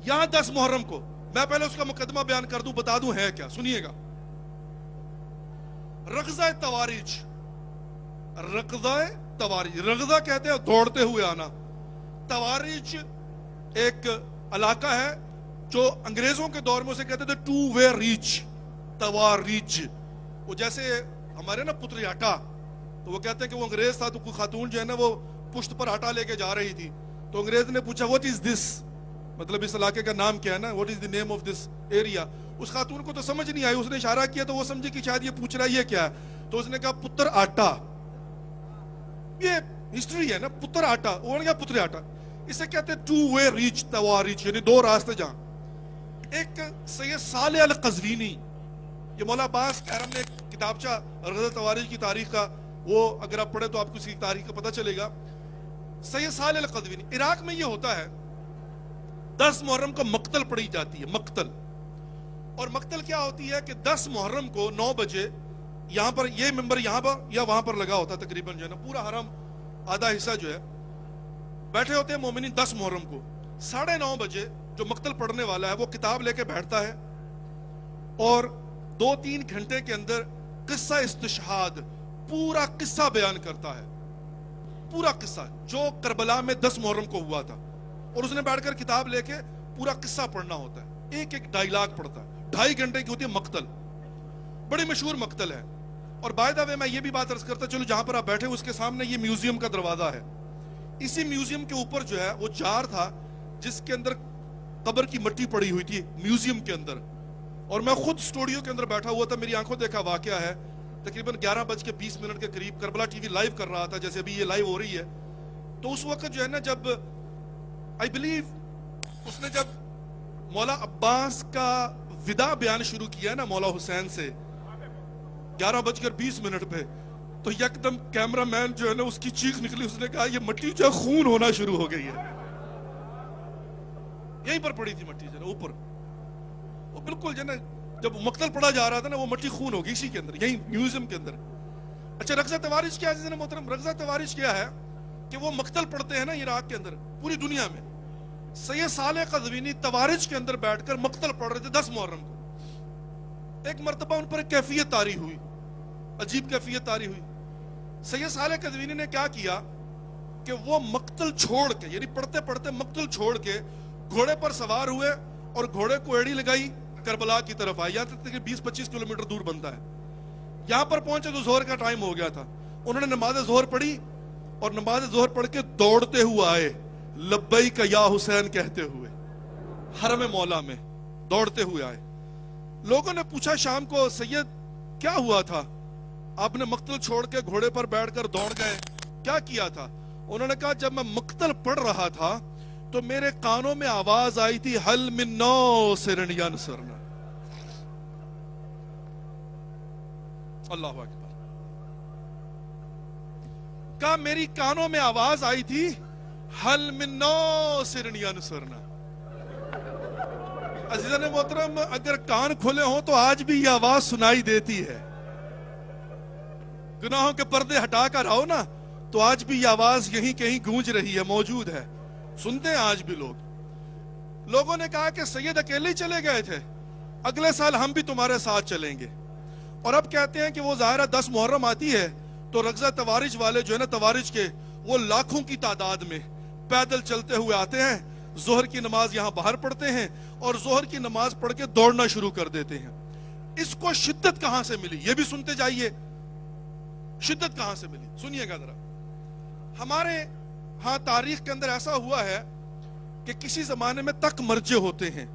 یہاں 10 محرم کو میں پہلے اس کا مقدمہ بیان کر دوں، بتا دوں ہے کیا، سنیے گا۔ رغزہ تواریج، رغزہ تواریج، رغزہ کہتے ہیں دوڑتے ہوئے آنا، تواریج ایک علاقہ ہے جو انگریزوں کے دور میں اسے کہتے تھے ٹو وے ریچ، تواریج۔ وہ جیسے ہمارے نا پتری آٹا، تو وہ کہتے ہیں کہ وہ انگریز تھا تو کوئی خاتون جو ہے نا وہ پشت پر آٹا لے کے جا رہی تھی، تو انگریز نے پوچھا what is this، مطلب اس علاقے کا نام کیا ہے نا، what is the name of this area۔ اس خاتون کو تو سمجھ نہیں آئی، اس نے اشارہ کیا تو وہ سمجھی کہ شاید یہ پوچھ رہا ہے یہ کیا ہے، تو اس نے کہا پتر آٹا۔ یہ ہسٹری ہے نا، پتر آٹا، وہ نے کہا پتر آٹا، اسے کہتے ہیں ٹو وے ریچ، تواریچ، یعنی دو راستے جہاں۔ ایک سید صالح القزوینی، یہ مولا عباس احرم نے کتابچہ رغزہ تواریج کی تاریخ کا، وہ اگر آپ پڑھیں تو آپ کو اس کی تاریخ کا پتہ چلے گا۔ سید صالح القزوینی، عراق میں یہ ہوتا ہے 10 محرم کو مقتل پڑھی جاتی ہے، مقتل۔ اور مقتل کیا ہوتی ہے کہ 10 محرم کو 9 بجے یہاں پر، یہ ممبر یہاں پر یا وہاں پر لگا ہوتا ہے تقریباً جو ہے نا، پورا حرم آدھا حصہ جو ہے بیٹھے ہوتے ہیں مومنین 10 محرم کو 9:30 بجے جو مقتل پڑھنے والا ہے وہ کتاب لے کے بیٹھتا ہے اور 2-3 گھنٹے کے اندر قصہ استشہاد، پورا قصہ بیان کرتا ہے، پورا قصہ جو کربلا میں 10 محرم کو ہوا تھا، اور اس نے بیٹھ کر کتاب لے کے پورا قصہ پڑھنا ہوتا ہے، ایک ایک ڈائیلاگ پڑھتا ہے، 2.5 گھنٹے کی ہوتی ہے مقتل، بڑی مشہور مقتل ہے۔ اور بائی دا وے میں یہ بھی بات عرض کرتا چلو، جہاں پر آپ بیٹھے اس کے سامنے یہ میوزیم کا دروازہ ہے، اسی میوزیم کے اوپر جو ہے وہ جار تھا جس کے اندر قبر کی مٹی پڑی ہوئی تھی میوزیم کے اندر، اور میں خود اسٹوڈیو کے اندر بیٹھا ہوا تھا، میری آنکھوں دیکھا واقعہ ہے، تقریباً 11:20 کے قریب کربلا ٹی وی لائیو کر رہا تھا جیسے ابھی یہ لائیو ہو رہی ہے، تو اس وقت جو ہے نا جب آئی بلیو اس نے جب مولا عباس کا وداع بیان شروع کیا نا مولا حسین سے 11:20 پہ، تو یکدم کیمرہ مین جو ہے نا اس کی چیخ نکلی، اس نے کہا یہ مٹی جو ہے خون ہونا شروع ہو گئی ہے۔ یہیں پر پڑی تھی مٹی جو ہے نا اوپر، وہ بالکل جو ہے نا جب مقتل پڑا جا رہا تھا نا وہ مٹی خون ہوگی اسی کے اندر، یہیں میوزیم کے اندر۔ اچھا رغزہ تواریج کیا ہے محترم؟ رغزہ تواریج کیا ہے کہ وہ مقتل پڑھتے ہیں نا عراق کے اندر، پوری دنیا میں۔ سید صالح قزوینی تواریج کے اندر بیٹھ کر مقتل پڑھ رہے تھے 10 محرم کو۔ ایک مرتبہ ان پر ایک کیفیت طاری ہوئی، عجیب کیفیت طاری ہوئی۔ سید صالح قزوینی نے کیا کیا کہ وہ مقتل چھوڑ کے، یعنی پڑھتے پڑھتے مقتل چھوڑ کے گھوڑے پر سوار ہوئے اور گھوڑے کو ایڑی لگائی، کربلا کی طرف آئے، یہاں تک کہ 20-25 کلومیٹر دور بنتا ہے۔ یہاں پر پہنچے تو ظہر کا ٹائم ہو گیا تھا، انہوں نے نماز ظہر پڑھی اور نماز ظہر پڑھ کے دوڑتے ہوئے آئے، لبیک یا حسین کہتے ہوئے، حرم مولا میں دوڑتے ہوئے آئے۔ لوگوں نے پوچھا شام کو سید کیا ہوا تھا، آپ نے مقتل چھوڑ کے گھوڑے پر بیٹھ کر دوڑ گئے، کیا کیا تھا؟ انہوں نے کہا جب میں مقتل پڑھ رہا تھا تو میرے کانوں میں آواز آئی تھی حل من ناصر ینصرنا، اللہ اکبر، کہا میری کانوں میں آواز آئی تھی حل من ناصر ینصرنا۔ عزیزان محترم، اگر کان کھلے ہوں تو آج بھی یہ آواز سنائی دیتی ہے، گناہوں کے پردے ہٹا کر آؤ نا تو آج بھی یہ آواز یہیں کہیں گونج رہی ہے، موجود ہے، سنتے ہیں آج بھی لوگ۔ لوگوں نے کہا کہ سید اکیلے ہی چلے گئے تھے، اگلے سال ہم بھی تمہارے ساتھ چلیں گے۔ اور اب کہتے ہیں کہ وہ ظاہرہ 10 محرم آتی ہے تو رغزہ تواریج والے جو ہے نا تواریج کے، وہ لاکھوں کی تعداد میں پیدل چلتے ہوئے آتے ہیں، ظہر کی نماز یہاں باہر پڑھتے ہیں اور ظہر کی نماز پڑھ کے دوڑنا شروع کر دیتے ہیں۔ اس کو شدت کہاں سے ملی یہ بھی سنتے جائیے، شدت کہاں سے ملی سنیے گا ذرا۔ ہمارے ہاں تاریخ کے اندر ایسا ہوا ہے کہ کسی زمانے میں تک مرجے ہوتے ہیں،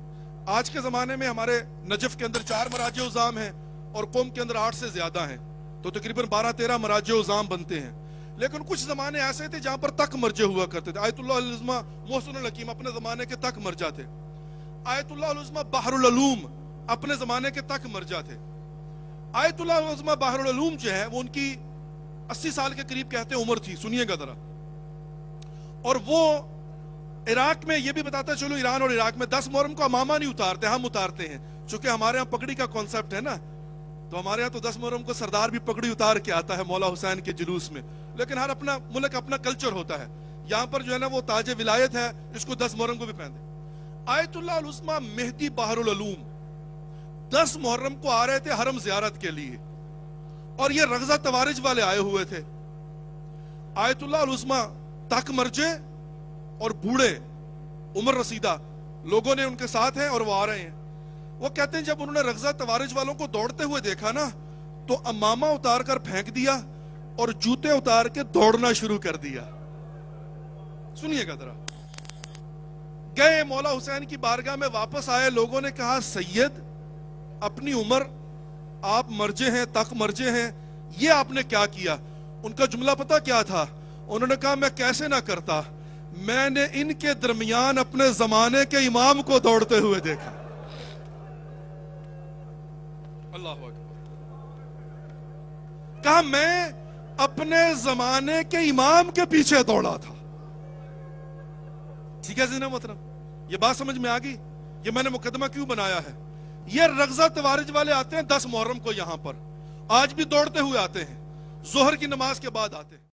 آج کے زمانے میں ہمارے نجف کے اندر 4 مراجع عظام ہیں اور قوم کے اندر 8 سے زیادہ ہیں، تو تقریباً 12-13 مراجع عظام بنتے ہیں۔ لیکن کچھ زمانے ایسے تھے جہاں پر تک مرجع ہوا کرتے تھے۔ آیت اللہ العظمہ محسن الحکیم اپنے زمانے کے تک مرجع تھے، آیت اللہ العظمہ بحر العلوم اپنے زمانے کے تک مرجع تھے۔ آیت اللہ العظمہ بحر العلوم جو ہے وہ ان کی 80 سال کے قریب کہتے عمر تھی، سنیے گا ذرا۔ اور وہ عراق میں، یہ بھی بتاتا چلو، ایران اور عراق میں 10 محرم کو امامہ نہیں اتارتے، ہم اتارتے ہیں، چونکہ ہمارے ہاں پگڑی کا کانسیپٹ ہے نا، تو ہمارے ہاں تو 10 محرم کو سردار بھی پگڑی اتار کے آتا ہے مولا حسین کے جلوس میں، لیکن ہر اپنا ملک اپنا کلچر ہوتا ہے۔ یہاں پر جو ہے نا وہ تاج ولایت ہے، اس کو 10 محرم کو بھی پہن دے۔ آیت اللہ العظمیٰ مہدی بحر العلوم 10 محرم کو آ رہے تھے حرم زیارت کے لیے، اور یہ رغزہ توارج والے آئے ہوئے تھے۔ آیت اللہ العظمیٰ تک مرجے اور بوڑھے عمر رسیدہ لوگوں نے ان کے ساتھ ہیں اور وہ آ رہے ہیں۔ وہ کہتے ہیں جب انہوں نے رغزہ توارج والوں کو دوڑتے ہوئے دیکھا نا تو امامہ اتار کر پھینک دیا اور جوتے اتار کے دوڑنا شروع کر دیا۔ سنیے گا ذرا، گئے مولا حسین کی بارگاہ میں، واپس آئے، لوگوں نے کہا سید اپنی عمر آپ مرجے ہیں، تک مرجے ہیں، یہ آپ نے کیا کیا؟ ان کا جملہ پتہ کیا تھا؟ انہوں نے کہا میں کیسے نہ کرتا، میں نے ان کے درمیان اپنے زمانے کے امام کو دوڑتے ہوئے دیکھا۔ اللہ اکبر۔ کہا میں اپنے زمانے کے امام کے پیچھے دوڑا تھا۔ ٹھیک ہے زینب محترم، یہ بات سمجھ میں آ گئی؟ یہ میں نے مقدمہ کیوں بنایا ہے؟ یہ رغزہ توارج والے آتے ہیں 10 محرم کو یہاں پر، آج بھی دوڑتے ہوئے آتے ہیں، ظہر کی نماز کے بعد آتے ہیں۔